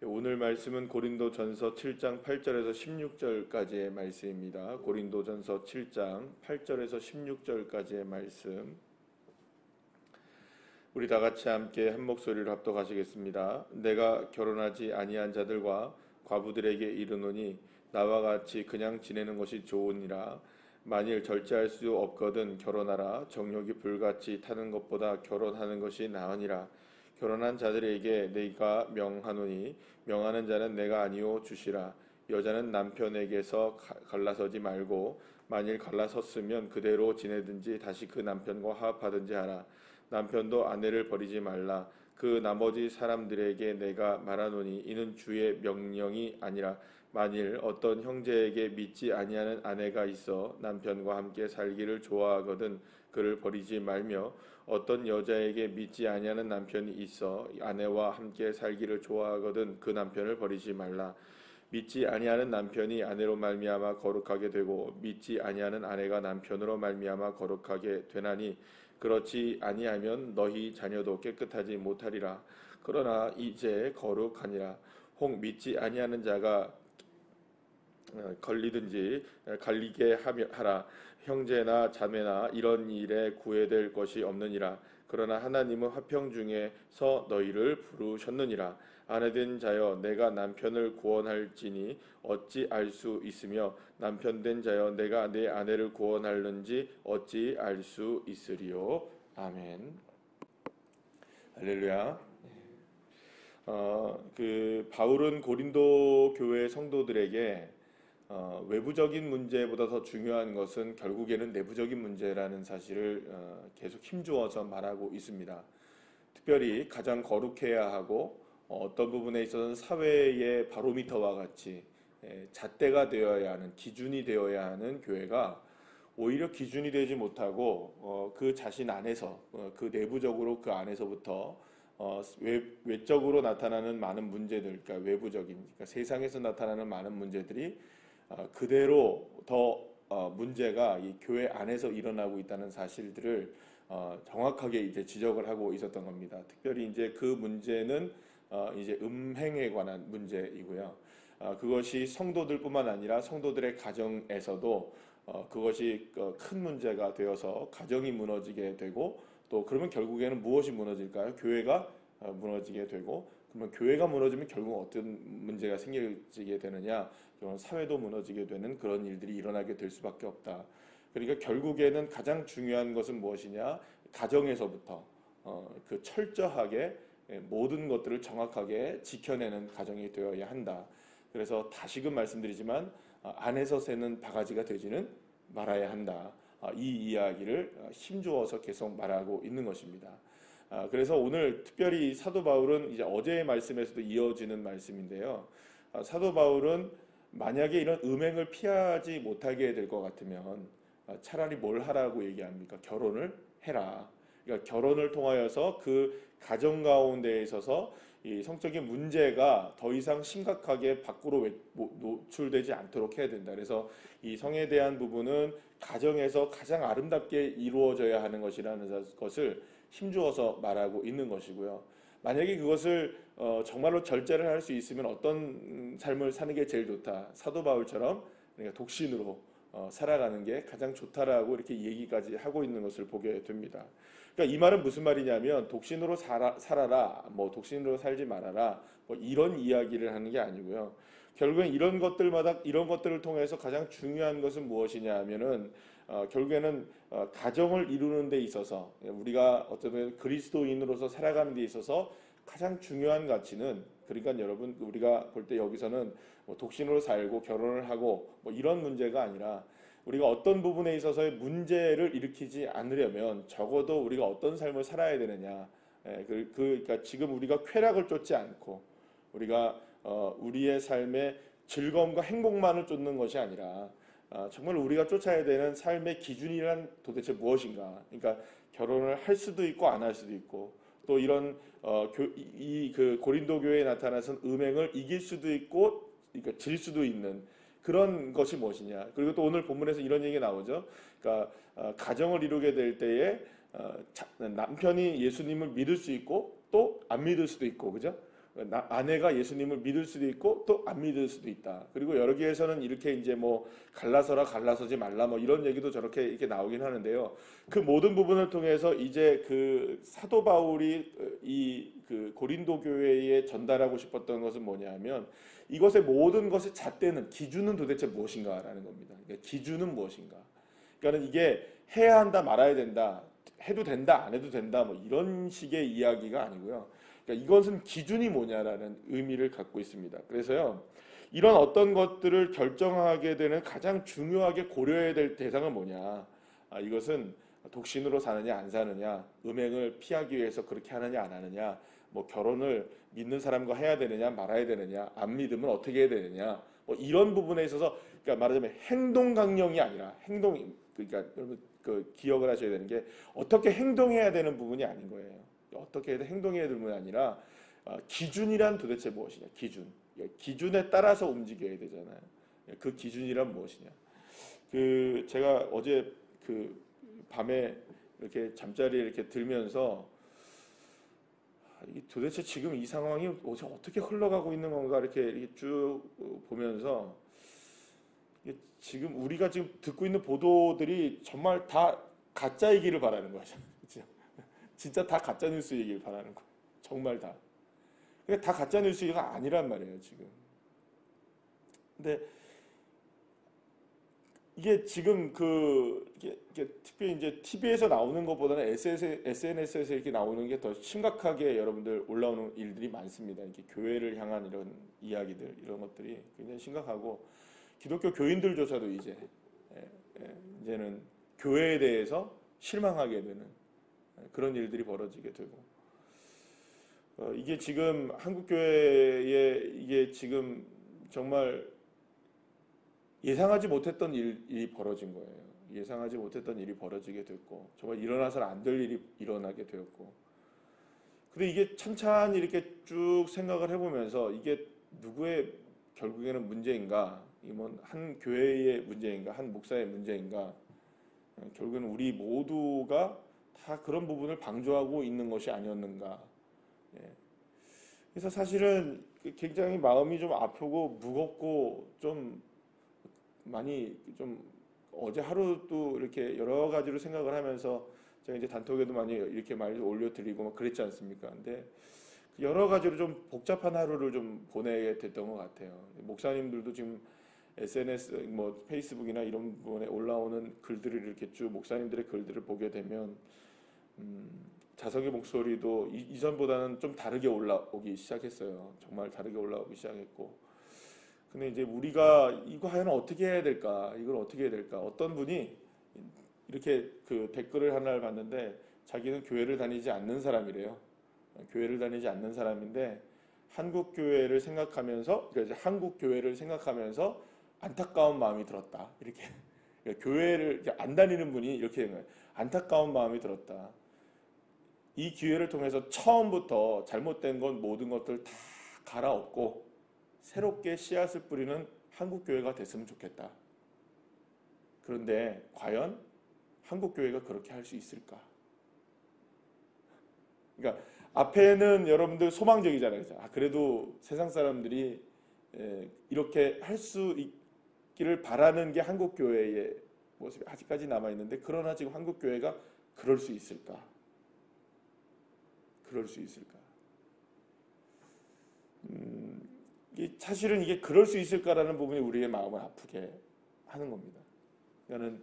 오늘 말씀은 고린도전서 7장 8절에서 16절까지의 말씀입니다. 고린도전서 7장 8절에서 16절까지의 말씀. 우리 다 같이 함께 한 목소리로 합독하시겠습니다. 내가 결혼하지 아니한 자들과 과부들에게 이르노니 나와 같이 그냥 지내는 것이 좋으니라. 만일 절제할 수 없거든 결혼하라. 정욕이 불같이 타는 것보다 결혼하는 것이 나으니라. 결혼한 자들에게 내가 명하노니 명하는 자는 내가 아니오 주시라. 여자는 남편에게서 갈라서지 말고 만일 갈라섰으면 그대로 지내든지 다시 그 남편과 화합하든지 하라. 남편도 아내를 버리지 말라. 그 나머지 사람들에게 내가 말하노니 이는 주의 명령이 아니라 만일 어떤 형제에게 믿지 아니하는 아내가 있어 남편과 함께 살기를 좋아하거든 그를 버리지 말며 어떤 여자에게 믿지 아니하는 남편이 있어 아내와 함께 살기를 좋아하거든 그 남편을 버리지 말라. 믿지 아니하는 남편이 아내로 말미암아 거룩하게 되고 믿지 아니하는 아내가 남편으로 말미암아 거룩하게 되나니 그렇지 아니하면 너희 자녀도 깨끗하지 못하리라. 그러나 이제 거룩하니라. 혹 믿지 아니하는 자가 걸리든지 갈리게 하라. 형제나 자매나 이런 일에 구애될 것이 없느니라. 그러나 하나님은 화평 중에서 너희를 부르셨느니라. 아내된 자여 내가 남편을 구원할지니 어찌 알 수 있으며 남편 된 자여 내가 내 아내를 구원할는지 어찌 알 수 있으리요. 아멘. 할렐루야. 바울은 고린도 교회 성도들에게 외부적인 문제보다 더 중요한 것은 결국에는 내부적인 문제라는 사실을 계속 힘주어서 말하고 있습니다. 특별히 가장 거룩해야 하고 어떤 부분에 있어서는 사회의 바로미터와 같이 잣대가 되어야 하는, 기준이 되어야 하는 교회가 오히려 기준이 되지 못하고 그 자신 안에서 그 내부적으로 그 안에서부터 외적으로 나타나는 많은 문제들, 그러니까 외부적인, 그러니까 세상에서 나타나는 많은 문제들이 그대로 더 문제가 이 교회 안에서 일어나고 있다는 사실들을 정확하게 이제 지적을 하고 있었던 겁니다. 특별히 이제 그 문제는 이제 음행에 관한 문제이고요. 그것이 성도들뿐만 아니라 성도들의 가정에서도 그것이 큰 문제가 되어서 가정이 무너지게 되고 또 그러면 결국에는 무엇이 무너질까요? 교회가 무너지게 되고 그러면 교회가 무너지면 결국 어떤 문제가 생기게 되느냐? 사회도 무너지게 되는 그런 일들이 일어나게 될 수밖에 없다. 그러니까 결국에는 가장 중요한 것은 무엇이냐? 가정에서부터 그 철저하게 모든 것들을 정확하게 지켜내는 가정이 되어야 한다. 그래서 다시금 말씀드리지만 안에서 새는 바가지가 되지는 말아야 한다. 이 이야기를 힘주어서 계속 말하고 있는 것입니다. 그래서 오늘 특별히 사도 바울은 이제 어제의 말씀에서도 이어지는 말씀인데요. 사도 바울은 만약에 이런 음행을 피하지 못하게 될 것 같으면 차라리 뭘 하라고 얘기합니까? 결혼을 해라. 그러니까 결혼을 통하여서 그 가정 가운데에 있어서 이 성적인 문제가 더 이상 심각하게 밖으로 노출되지 않도록 해야 된다. 그래서 이 성에 대한 부분은 가정에서 가장 아름답게 이루어져야 하는 것이라는 것을 힘주어서 말하고 있는 것이고요. 만약에 그것을 정말로 절제를 할 수 있으면 어떤 삶을 사는 게 제일 좋다. 사도 바울처럼 그러니까 독신으로 살아가는 게 가장 좋다라고 이렇게 얘기까지 하고 있는 것을 보게 됩니다. 그러니까 이 말은 무슨 말이냐면 독신으로 살아라, 뭐 독신으로 살지 말아라, 뭐 이런 이야기를 하는 게 아니고요. 결국엔 이런 것들을 통해서 가장 중요한 것은 무엇이냐 하면은 결국에는 가정을 이루는 데 있어서 우리가 어쩌면 그리스도인으로서 살아가는 데 있어서 가장 중요한 가치는 그러니까 여러분 우리가 볼 때 여기서는 뭐 독신으로 살고 결혼을 하고 뭐 이런 문제가 아니라 우리가 어떤 부분에 있어서의 문제를 일으키지 않으려면 적어도 우리가 어떤 삶을 살아야 되느냐. 그러니까 지금 우리가 쾌락을 쫓지 않고 우리가 우리의 삶의 즐거움과 행복만을 쫓는 것이 아니라 정말 우리가 쫓아야 되는 삶의 기준이란 도대체 무엇인가? 그러니까 결혼을 할 수도 있고 안 할 수도 있고 또 이런 그 고린도 교회에 나타나선 음행을 이길 수도 있고 그러니까 질 수도 있는 그런 것이 무엇이냐. 그리고 또 오늘 본문에서 이런 얘기가 나오죠. 그러니까 가정을 이루게 될 때에 남편이 예수님을 믿을 수 있고 또 안 믿을 수도 있고 그죠? 아내가 예수님을 믿을 수도 있고 또 안 믿을 수도 있다. 그리고 여러 개에서는 이렇게 이제 뭐 갈라서라 갈라서지 말라 뭐 이런 얘기도 저렇게 이렇게 나오긴 하는데요. 그 모든 부분을 통해서 이제 그 사도 바울이 이 그 고린도 교회에 전달하고 싶었던 것은 뭐냐면 이것의 모든 것의 잣대는 기준은 도대체 무엇인가라는 겁니다. 그러니까 기준은 무엇인가? 그러니까 이게 해야 한다 말아야 된다 해도 된다 안 해도 된다 뭐 이런 식의 이야기가 아니고요. 그러니까 이것은 기준이 뭐냐라는 의미를 갖고 있습니다. 그래서요, 이런 어떤 것들을 결정하게 되는 가장 중요하게 고려해야 될 대상은 뭐냐? 이것은 독신으로 사느냐 안 사느냐, 음행을 피하기 위해서 그렇게 하느냐 안 하느냐, 뭐 결혼을 믿는 사람과 해야 되느냐 말아야 되느냐, 안 믿으면 어떻게 해야 되느냐, 뭐 이런 부분에 있어서 그러니까 말하자면 행동 강령이 아니라 그러니까 여러분 그 기억을 하셔야 되는 게 어떻게 행동해야 되는 부분이 아닌 거예요. 어떻게 행동해야 되는 게 아니라 기준이란 도대체 무엇이냐? 기준에 따라서 움직여야 되잖아요. 그 기준이란 무엇이냐? 그 제가 어제 그 밤에 이렇게 잠자리에 이렇게 들면서 도대체 지금 이 상황이 어떻게 흘러가고 있는 건가 이렇게 쭉 보면서 지금 우리가 지금 듣고 있는 보도들이 정말 다 가짜이기를 바라는 거죠. 진짜 다 가짜 뉴스이길 바라는 거예요. 정말 다. 근데 다 가짜 뉴스가 아니란 말이에요, 지금. 근데 이게 지금 이게 특별히 이제 TV에서 나오는 것보다는 SNS에서 이렇게 나오는 게 더 심각하게 여러분들 올라오는 일들이 많습니다. 이렇게 교회를 향한 이런 이야기들, 이런 것들이 굉장히 심각하고 기독교 교인들조차도 이제는 교회에 대해서 실망하게 되는 그런 일들이 벌어지게 되고 이게 지금 한국 교회에 이게 지금 정말 예상하지 못했던 일이 벌어진 거예요. 예상하지 못했던 일이 벌어지게 됐고 정말 일어나서는 안 될 일이 일어나게 되었고 근데 이게 찬찬히 이렇게 쭉 생각을 해보면서 이게 누구의 결국에는 문제인가? 이건 한 교회의 문제인가? 한 목사의 문제인가? 결국에는 우리 모두가 다 그런 부분을 방조하고 있는 것이 아니었는가? 그래서 사실은 굉장히 마음이 좀 아프고 무겁고 좀 많이 좀 어제 하루도 이렇게 여러 가지로 생각을 하면서 제가 이제 단톡에도 많이 이렇게 많이 올려드리고 막 그랬지 않습니까? 근데 여러 가지로 좀 복잡한 하루를 좀 보내게 됐던 것 같아요. 목사님들도 지금 SNS 뭐 페이스북이나 이런 부분에 올라오는 글들을 이렇게 쭉 목사님들의 글들을 보게 되면 자석의 목소리도 이전보다는 좀 다르게 올라오기 시작했어요. 정말 다르게 올라오기 시작했고 근데 이제 우리가 이거 하여는 어떻게 해야 될까? 이걸 어떻게 해야 될까? 어떤 분이 이렇게 그 댓글을 하나를 봤는데 자기는 교회를 다니지 않는 사람이래요. 교회를 다니지 않는 사람인데 한국 교회를 생각하면서 그래서 한국 교회를 생각하면서 안타까운 마음이 들었다. 이렇게 교회를 안 다니는 분이 이렇게 된 거예요. 안타까운 마음이 들었다. 이 기회를 통해서 처음부터 잘못된 건 모든 것들 다 갈아엎고 새롭게 씨앗을 뿌리는 한국 교회가 됐으면 좋겠다. 그런데 과연 한국 교회가 그렇게 할 수 있을까? 그러니까 앞에는 여러분들 소망적이잖아요. 그래도 세상 사람들이 이렇게 할 수 있기를 바라는 게 한국 교회의 모습이 아직까지 남아 있는데 그러나 지금 한국 교회가 그럴 수 있을까? 그럴 수 있을까? 사실은 이게 그럴 수 있을까라는 부분이 우리의 마음을 아프게 하는 겁니다. 그러니까는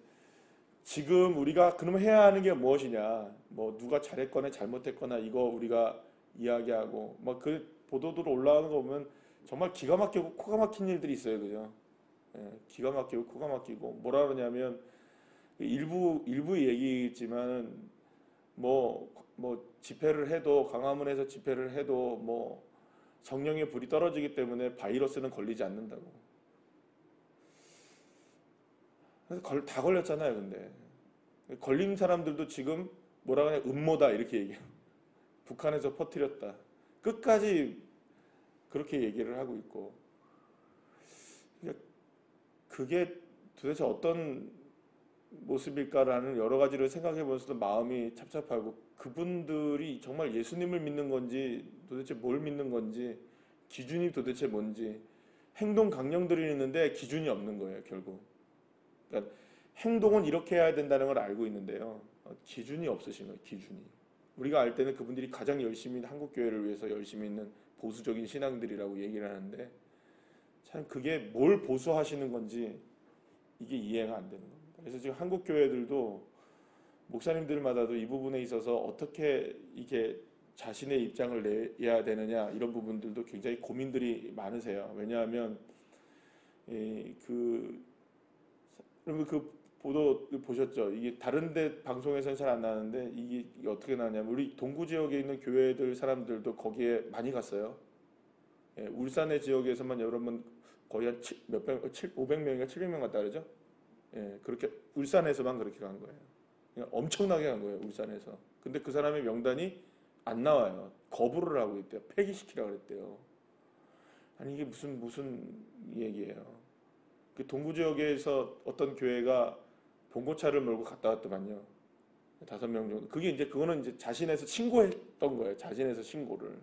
지금 우리가 그럼 해야 하는 게 무엇이냐? 뭐 누가 잘했거나 잘못했거나 이거 우리가 이야기하고 막 그 보도들 올라오는 거 보면 정말 기가 막히고 코가 막힌 일들이 있어요, 그죠? 기가 막히고 코가 막히고 뭐라 그러냐면 일부 얘기지만 뭐 집회를 해도 광화문에서 집회를 해도 뭐 성령의 불이 떨어지기 때문에 바이러스는 걸리지 않는다고. 그래서 다 걸렸잖아요, 근데. 걸린 사람들도 지금 뭐라 그러냐, 음모다 이렇게 얘기해요. 북한에서 퍼뜨렸다. 끝까지 그렇게 얘기를 하고 있고. 그러니까 그게 도대체 어떤 모습일까라는 여러 가지를 생각해 보면서도 마음이 찹찹하고 그분들이 정말 예수님을 믿는 건지 도대체 뭘 믿는 건지 기준이 도대체 뭔지. 행동 강령들이 있는데 기준이 없는 거예요, 결국. 그러니까 행동은 이렇게 해야 된다는 걸 알고 있는데요. 기준이 없으신 거예요, 기준이. 우리가 알 때는 그분들이 가장 열심히 한국 교회를 위해서 열심히 있는 보수적인 신앙들이라고 얘기를 하는데 참 그게 뭘 보수하시는 건지 이게 이해가 안 되는 겁니다. 그래서 지금 한국 교회들도 목사님들마다도 이 부분에 있어서 어떻게 이게 자신의 입장을 내야 되느냐 이런 부분들도 굉장히 고민들이 많으세요. 왜냐하면 여러분 그 보도 보셨죠? 이게 다른데 방송에서는 잘 안 나는데 이게 어떻게 나냐면 우리 동구 지역에 있는 교회들 사람들도 거기에 많이 갔어요. 울산의 지역에서만 여러분 거의 한 500명인가 700명 갔다 그러죠? 그렇게 울산에서만 그렇게 간 거예요. 그냥 엄청나게 간 거예요, 울산에서. 근데 그 사람의 명단이 안 나와요. 거부를 하고 있대요. 폐기시키라고 그랬대요. 아니 이게 무슨 얘기예요? 그 동구 지역에서 어떤 교회가 봉고차를 몰고 갔다 왔더만요. 5명 정도. 그거는 이제 자신에서 신고했던 거예요. 자신에서 신고를.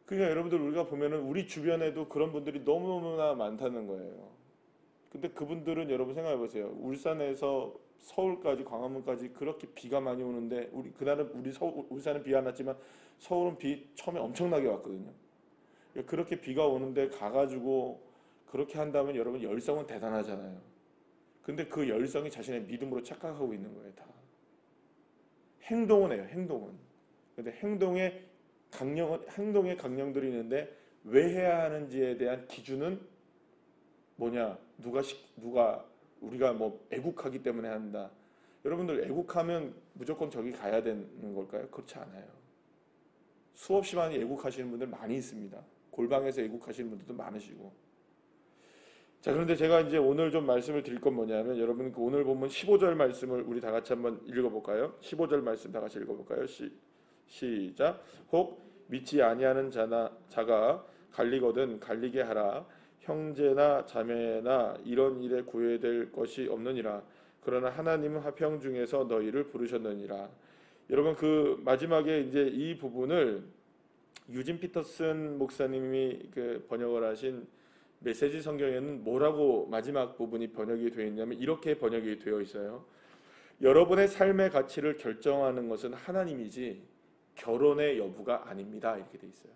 그러니까 여러분들 우리가 보면은 우리 주변에도 그런 분들이 너무너무나 많다는 거예요. 근데 그분들은 여러분 생각해 보세요. 울산에서 서울까지 광화문까지 그렇게 비가 많이 오는데 그날은 울산은 비 안 왔지만 서울은 비 처음에 엄청나게 왔거든요. 그렇게 비가 오는데 가가지고 그렇게 한다면 여러분 열성은 대단하잖아요. 근데 그 열성이 자신의 믿음으로 착각하고 있는 거예요, 다. 행동은 해요, 행동은. 근데 행동의 강령들이 있는데 왜 해야 하는지에 대한 기준은 뭐냐? 우리가 뭐 애국하기 때문에 한다. 여러분들 애국하면 무조건 저기 가야 되는 걸까요? 그렇지 않아요. 수없이 많이 애국하시는 분들 많이 있습니다. 골방에서 애국하시는 분들도 많으시고. 자, 그런데 제가 이제 오늘 좀 말씀을 드릴 건 뭐냐면 여러분 그 오늘 본문 15절 말씀을 우리 다 같이 한번 읽어볼까요? 15절 말씀 다 같이 읽어볼까요? 시작. 혹 믿지 아니하는 자가 갈리거든 갈리게 하라. 형제나 자매나 이런 일에 구애될 것이 없느니라. 그러나 하나님은 화평 중에서 너희를 부르셨느니라. 여러분 그 마지막에 이제 이 부분을 유진 피터슨 목사님이 그 번역을 하신 메시지 성경에는 뭐라고 마지막 부분이 번역이 되어 있냐면 이렇게 번역이 되어 있어요. 여러분의 삶의 가치를 결정하는 것은 하나님이지 결혼의 여부가 아닙니다. 이렇게 되어 있어요.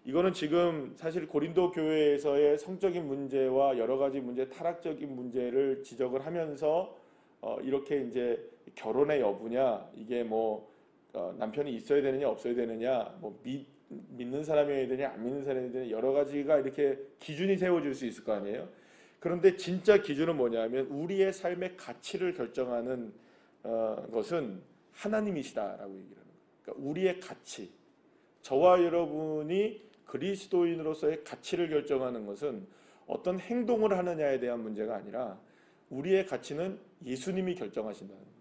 이거는 지금 사실 고린도 교회에서의 성적인 문제와 여러 가지 문제, 타락적인 문제를 지적을 하면서 이렇게 이제 결혼의 여부냐, 이게 뭐 남편이 있어야 되느냐 없어야 되느냐, 뭐 믿는 사람이어야 되냐 안 믿는 사람이어야 되냐 여러 가지가 이렇게 기준이 세워질 수 있을 거 아니에요. 그런데 진짜 기준은 뭐냐면 우리의 삶의 가치를 결정하는 것은 하나님이시다라고 얘기를 하는 거예요. 그러니까 우리의 가치, 저와 여러분이 그리스도인으로서의 가치를 결정하는 것은 어떤 행동을 하느냐에 대한 문제가 아니라 우리의 가치는 예수님이 결정하신다는 거예요.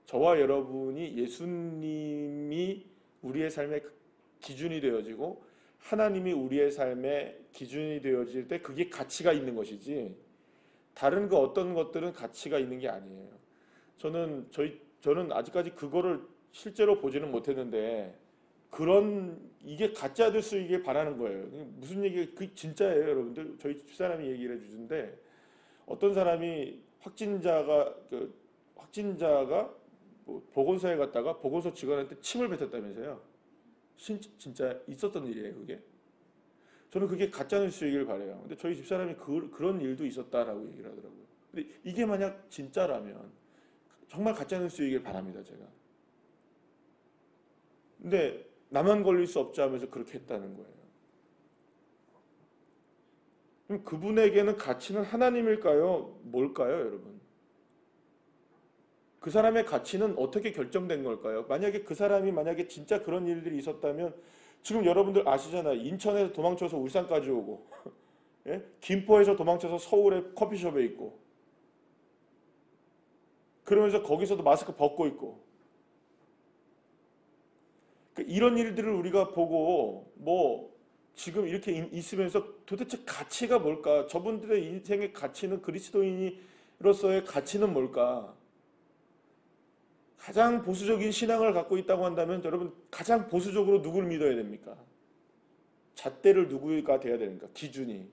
저와 여러분이 예수님이 우리의 삶의 기준이 되어지고 하나님이 우리의 삶의 기준이 되어질 때 그게 가치가 있는 것이지 다른 그 어떤 것들은 가치가 있는 게 아니에요. 저는 아직까지 그거를 실제로 보지는 못했는데 이게 가짜될 수 있게 바라는 거예요. 무슨 얘기가 그 진짜예요, 여러분들. 저희 집사람이 얘기를 해주는데 어떤 사람이 확진자가 뭐 보건소에 갔다가 보건소 직원한테 침을 뱉었다면서요. 진짜 있었던 일이에요, 그게. 저는 그게 가짜 뉴스이길 바래요. 근데 저희 집사람이 그런 일도 있었다라고 얘기를 하더라고요. 근데 이게 만약 진짜라면 정말 가짜 뉴스이길 바랍니다, 제가. 근데 나만 걸릴 수 없지 하면서 그렇게 했다는 거예요. 그럼 그분에게는 가치는 하나님일까요? 뭘까요, 여러분? 그 사람의 가치는 어떻게 결정된 걸까요? 만약에 그 사람이 진짜 그런 일들이 있었다면 지금 여러분들 아시잖아요. 인천에서 도망쳐서 울산까지 오고 예? 김포에서 도망쳐서 서울에 커피숍에 있고 그러면서 거기서도 마스크 벗고 있고 이런 일들을 우리가 보고 뭐 지금 이렇게 있으면서 도대체 가치가 뭘까? 저분들의 인생의 가치는 그리스도인으로서의 가치는 뭘까? 가장 보수적인 신앙을 갖고 있다고 한다면 여러분 가장 보수적으로 누구를 믿어야 됩니까? 잣대를 누구가 돼야 됩니까? 기준이.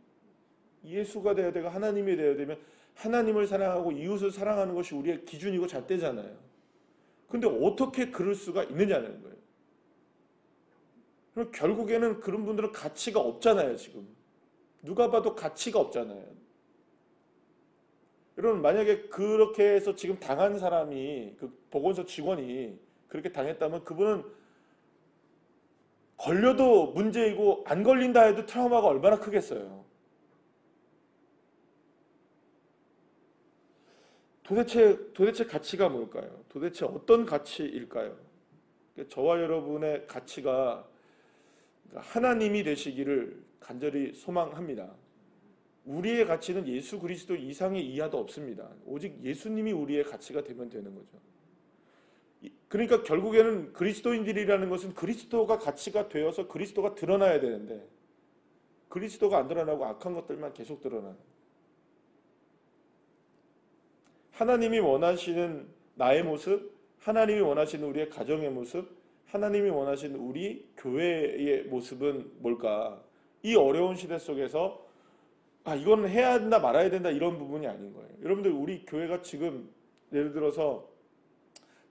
예수가 돼야 되고 하나님이 돼야 되면 하나님을 사랑하고 이웃을 사랑하는 것이 우리의 기준이고 잣대잖아요. 근데 어떻게 그럴 수가 있느냐는 거예요. 그럼 결국에는 그런 분들은 가치가 없잖아요, 지금. 누가 봐도 가치가 없잖아요. 여러분, 만약에 그렇게 해서 지금 당한 사람이, 그 보건소 직원이 그렇게 당했다면 그분은 걸려도 문제이고 안 걸린다 해도 트라우마가 얼마나 크겠어요. 도대체 가치가 뭘까요? 도대체 어떤 가치일까요? 저와 여러분의 가치가 하나님이 되시기를 간절히 소망합니다. 우리의 가치는 예수 그리스도 이상의 이하도 없습니다. 오직 예수님이 우리의 가치가 되면 되는 거죠. 그러니까 결국에는 그리스도인들이라는 것은 그리스도가 가치가 되어서 그리스도가 드러나야 되는데 그리스도가 안 드러나고 악한 것들만 계속 드러나는, 하나님이 원하시는 나의 모습, 하나님이 원하시는 우리의 가정의 모습, 하나님이 원하시는 우리 교회의 모습은 뭘까? 이 어려운 시대 속에서 이거는 해야 된다 말아야 된다 이런 부분이 아닌 거예요. 여러분들, 우리 교회가 지금 예를 들어서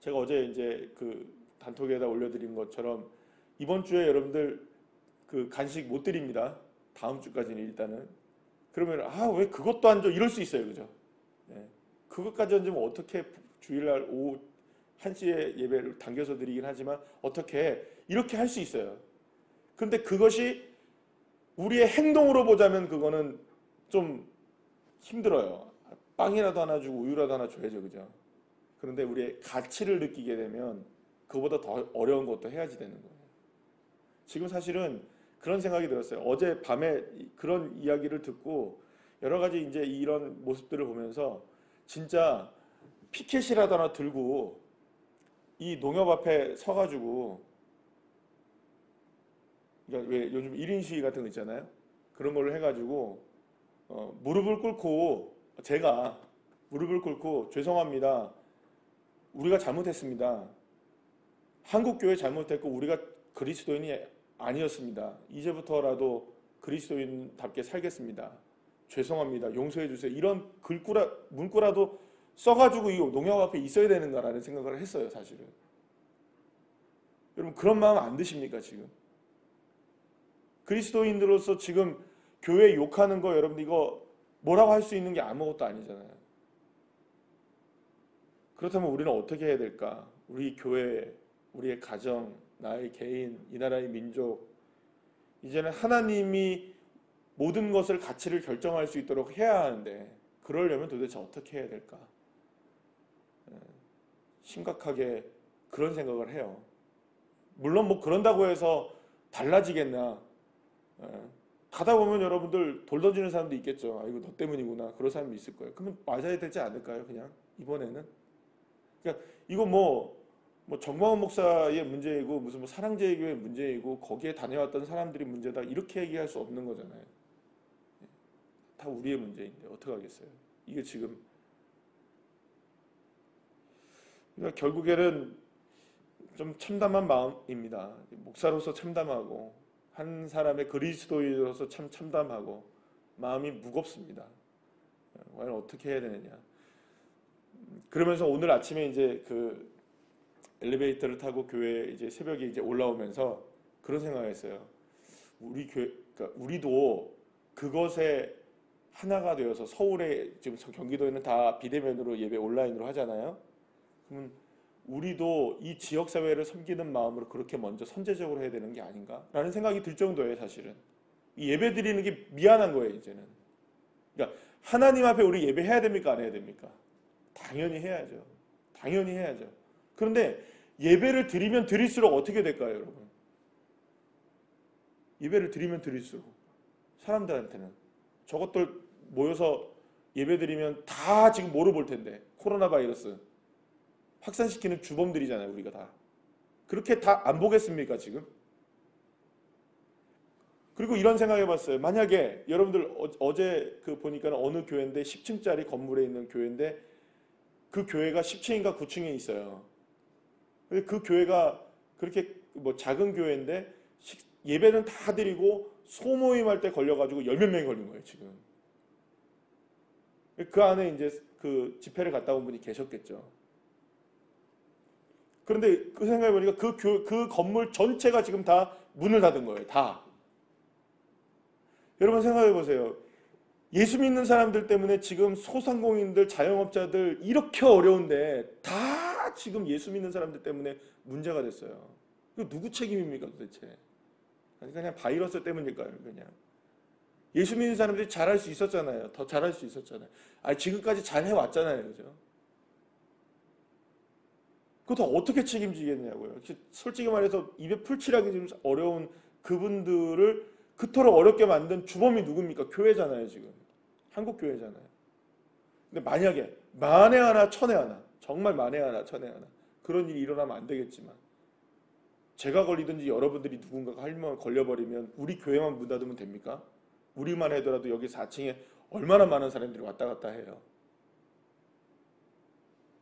제가 어제 이제 그 단톡에다 올려드린 것처럼 이번 주에 여러분들 그 간식 못 드립니다. 다음 주까지는 일단은. 그러면 왜 그것도 안 줘? 이럴 수 있어요, 그죠? 네. 그것까지 안 주면 어떻게 주일날 오후 1시에 예배를 당겨서 드리긴 하지만 어떻게 이렇게 할 수 있어요. 그런데 그것이 우리의 행동으로 보자면 그거는 좀 힘들어요. 빵이라도 하나 주고 우유라도 하나 줘야죠, 그죠? 그런데 우리의 가치를 느끼게 되면 그보다 더 어려운 것도 해야지 되는 거예요. 지금 사실은 그런 생각이 들었어요. 어제 밤에 그런 이야기를 듣고 여러 가지 이제 이런 모습들을 보면서 진짜 피켓이라도 하나 들고 이 농협 앞에 서가지고, 그러니까 왜 요즘 1인 시위 같은 거 있잖아요. 그런 걸로 해가지고 무릎을 꿇고, 제가 무릎을 꿇고 죄송합니다. 우리가 잘못했습니다. 한국교회 잘못했고 우리가 그리스도인이 아니었습니다. 이제부터라도 그리스도인답게 살겠습니다. 죄송합니다. 용서해 주세요. 이런 문구라도 써가지고 이 농협 앞에 있어야 되는가라는 생각을 했어요, 사실은. 여러분, 그런 마음 안 드십니까, 지금? 그리스도인들로서 지금 교회 욕하는 거, 여러분 이거 뭐라고 할 수 있는 게 아무것도 아니잖아요. 그렇다면 우리는 어떻게 해야 될까? 우리 교회, 우리의 가정, 나의 개인, 이 나라의 민족, 이제는 하나님이 모든 것을 가치를 결정할 수 있도록 해야 하는데 그러려면 도대체 어떻게 해야 될까? 심각하게 그런 생각을 해요. 물론 뭐 그런다고 해서 달라지겠나? 가다 보면 여러분들 돌 던지는 사람도 있겠죠. 이거 너 때문이구나. 그런 사람도 있을 거예요. 그러면 맞아야 되지 않을까요? 그냥 이번에는. 그러니까 이거 뭐 정광훈 목사의 문제이고 무슨 뭐 사랑제일교회 문제이고 거기에 다녀왔던 사람들이 문제다 이렇게 얘기할 수 없는 거잖아요. 다 우리의 문제인데 어떡하겠어요. 이게 지금 그러니까 결국에는 좀 참담한 마음입니다. 목사로서 참담하고 한 사람의 그리스도인으로서 참 참담하고 마음이 무겁습니다. 과연 어떻게 해야 되느냐. 그러면서 오늘 아침에 이제 그 엘리베이터를 타고 교회 이제 새벽에 이제 올라오면서 그런 생각을 했어요. 우리 교회, 그러니까 우리도 그것에 하나가 되어서 서울에 지금 경기도에는 다 비대면으로 예배 온라인으로 하잖아요. 그러면 우리도 이 지역 사회를 섬기는 마음으로 그렇게 먼저 선제적으로 해야 되는 게 아닌가라는 생각이 들 정도예요, 사실은. 이 예배 드리는 게 미안한 거예요, 이제는. 그러니까 하나님 앞에 우리 예배해야 됩니까, 안 해야 됩니까? 당연히 해야죠. 당연히 해야죠. 그런데 예배를 드리면 드릴수록 어떻게 될까요, 여러분? 예배를 드리면 드릴수록 사람들한테는 저것들 모여서 예배 드리면 다 지금 뭐를 볼 텐데, 코로나 바이러스 확산시키는 주범들이잖아요, 우리가 다. 그렇게 다 안 보겠습니까, 지금? 그리고 이런 생각 해봤어요. 만약에 여러분들 어제 그 보니까 어느 교회인데 10층짜리 건물에 있는 교회인데 그 교회가 10층인가 9층에 있어요. 근데 그 교회가 그렇게 뭐 작은 교회인데 예배는 다 드리고 소모임할 때 걸려가지고 열 몇 명이 걸린 거예요 지금. 그 안에 이제 그 집회를 갔다 온 분이 계셨겠죠. 그런데 그 생각해보니까 그 건물 전체가 지금 다 문을 닫은 거예요. 다. 여러분 생각해보세요. 예수 믿는 사람들 때문에 지금 소상공인들, 자영업자들 이렇게 어려운데 다 지금 예수 믿는 사람들 때문에 문제가 됐어요. 이거 누구 책임입니까 도대체? 그냥 바이러스 때문일까요? 그냥. 예수 믿는 사람들이 잘할 수 있었잖아요. 더 잘할 수 있었잖아요. 지금까지 잘 해왔잖아요. 그죠? 그것도 어떻게 책임지겠냐고요. 솔직히 말해서 입에 풀칠하기 좀 어려운 그분들을 그토록 어렵게 만든 주범이 누굽니까? 교회잖아요, 지금. 한국 교회잖아요. 근데 만약에 만에 하나 천에 하나, 정말 만에 하나 천에 하나 그런 일이 일어나면 안 되겠지만 제가 걸리든지 여러분들이 누군가가 할면 걸려버리면 우리 교회만 문 닫으면 됩니까? 우리만 하더라도 여기 4층에 얼마나 많은 사람들이 왔다 갔다 해요.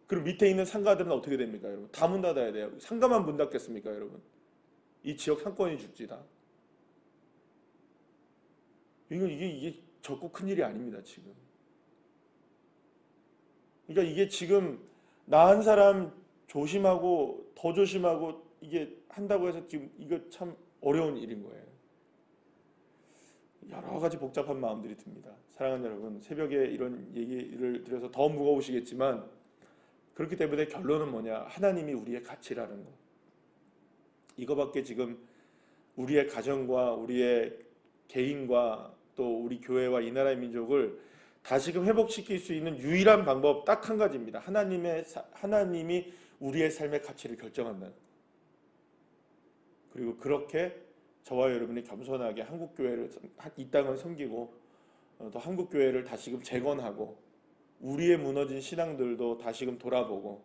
그럼 밑에 있는 상가들은 어떻게 됩니까, 여러분? 다 문 닫아야 돼요. 상가만 문 닫겠습니까, 여러분? 이 지역 상권이 죽지다. 이게 적고 큰 일이 아닙니다, 지금. 그러니까 이게 지금 나 한 사람 조심하고 더 조심하고 이게 한다고 해서 지금 이거 참 어려운 일인 거예요. 여러 가지 복잡한 마음들이 듭니다. 사랑하는 여러분, 새벽에 이런 얘기를 드려서 더 무거우시겠지만 그렇기 때문에 결론은 뭐냐? 하나님이 우리의 가치라는 거. 이거밖에 지금 우리의 가정과 우리의 개인과 또 우리 교회와 이 나라의 민족을 다시금 회복시킬 수 있는 유일한 방법 딱 한 가지입니다. 하나님이 우리의 삶의 가치를 결정한다는 거. 그리고 그렇게 저와 여러분이 겸손하게 한국교회를 이 땅을 섬기고 또 한국교회를 다시금 재건하고 우리의 무너진 신앙들도 다시금 돌아보고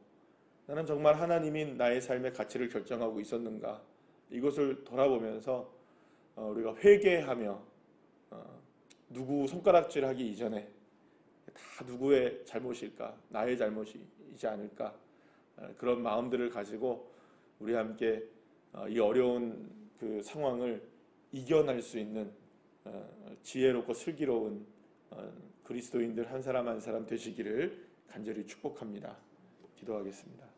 나는 정말 하나님이 나의 삶의 가치를 결정하고 있었는가 이것을 돌아보면서 우리가 회개하며 누구 손가락질하기 이전에 다 누구의 잘못일까? 나의 잘못이지 않을까? 그런 마음들을 가지고 우리 함께 이 어려운 그 상황을 이겨낼 수 있는 지혜롭고 슬기로운 그리스도인들 한 사람 한 사람 되시기를 간절히 축복합니다. 기도하겠습니다.